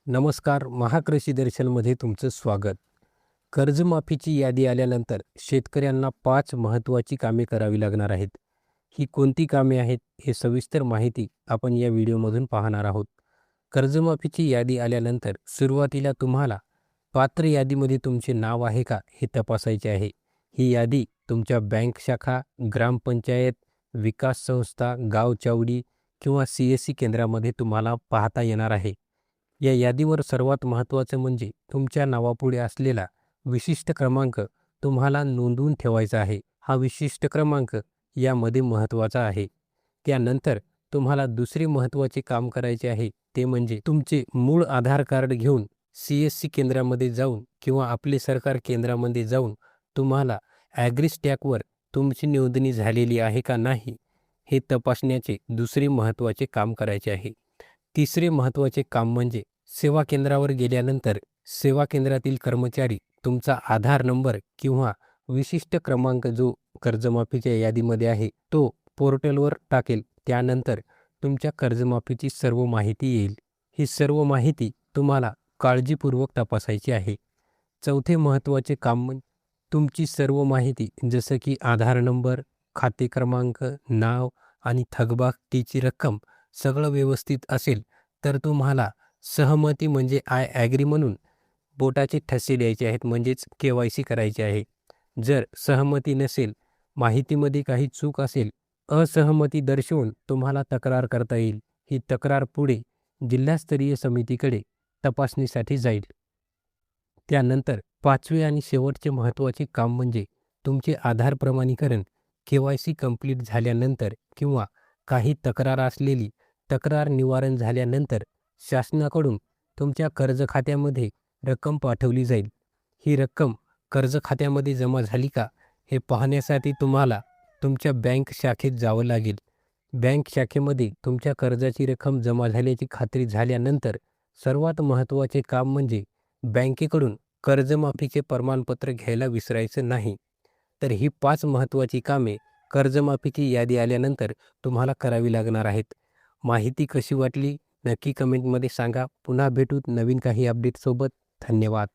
नमस्कार. महाकृषी दर्शनमध्ये तुमचं स्वागत. कर्जमाफीची यादी आल्यानंतर शेतकऱ्यांना 5 महत्त्वाची कामे करावी लागणार आहेत. ही कोणती कामे आहेत हे सविस्तर माहिती आपण या व्हिडिओमधून पाहणार आहोत. कर्जमाफीची यादी आल्यानंतर सुरुवातीला तुम्हाला पात्र यादीमध्ये तुमचे नाव आहे का हे तपासायचे आहे. ही यादी तुमच्या बँक शाखा, ग्रामपंचायत, विकास संस्था, गाव चावडी किंवा CSC केंद्रामध्ये तुम्हाला पाहता येणार आहे. या यादीवर सर्वात महत्त्वाचं म्हणजे तुमच्या नावापुढे असलेला विशिष्ट क्रमांक तुम्हाला नोंदवून ठेवायचा आहे. हा विशिष्ट क्रमांक यामध्ये महत्त्वाचा आहे. त्यानंतर तुम्हाला दुसरे महत्त्वाचे काम करायचे आहे ते म्हणजे तुमचे मूळ आधार कार्ड घेऊन CSC केंद्रामध्ये जाऊन किंवा आपले सरकार केंद्रामध्ये जाऊन तुम्हाला ॲग्रीस्टॅकवर तुमची नोंदणी झालेली आहे का नाही हे तपासण्याचे दुसरे महत्त्वाचे काम करायचे आहे. तिसरे महत्त्वाचे काम म्हणजे सेवा केंद्रावर गेल्यानंतर सेवा केंद्रातील कर्मचारी तुमचा आधार नंबर किंवा विशिष्ट क्रमांक जो कर्जमाफीच्या यादीमध्ये आहे तो पोर्टलवर टाकेल. त्यानंतर तुमच्या कर्जमाफीची सर्व माहिती येईल. ही सर्व माहिती तुम्हाला काळजीपूर्वक तपासायची आहे. चौथे महत्त्वाचे काम म्हणजे तुमची सर्व माहिती जसं की आधार नंबर, खाते क्रमांक, नाव आणि थकबाकीची रक्कम सगळं व्यवस्थित असेल तर तुम्हाला सहमती म्हणजे आय ॲग्री म्हणून बोटाचे ठसे द्यायचे आहेत, म्हणजेच KYC करायचे आहे. जर सहमती नसेल, माहितीमध्ये काही चूक असेल, असहमती दर्शवून तुम्हाला तक्रार करता येईल. ही तक्रार पुढे जिल्हास्तरीय समितीकडे तपासणीसाठी जाईल. त्यानंतर पाचवे आणि शेवटचे महत्त्वाचे काम म्हणजे तुमचे आधार प्रमाणीकरण KYC कंप्लीट झाल्यानंतर किंवा काही तक्रार असलेली तक्रार निवारण झाल्यानंतर शासनाकडून तुमच्या कर्ज खात्यामध्ये रक्कम पाठवली जाईल. ही रक्कम कर्ज खात्यामध्ये जमा झाली का हे पाहण्यासाठी तुम्हाला तुमच्या बँक शाखेत जावं लागेल. बँक शाखेमध्ये तुमच्या कर्जाची रक्कम जमा झाल्याची खात्री झाल्यानंतर सर्वात महत्त्वाचे काम म्हणजे बँकेकडून कर्जमाफीचे प्रमाणपत्र घ्यायला विसरायचं नाही. तर ही 5 महत्त्वाची कामे कर्जमाफीची यादी आल्यानंतर तुम्हाला करावी लागणार आहेत. माहिती कशी वाटली नक्की कमेंटमध्ये सांगा. पुन्हा भेटूत नवीन काही अपडेटसोबत. धन्यवाद.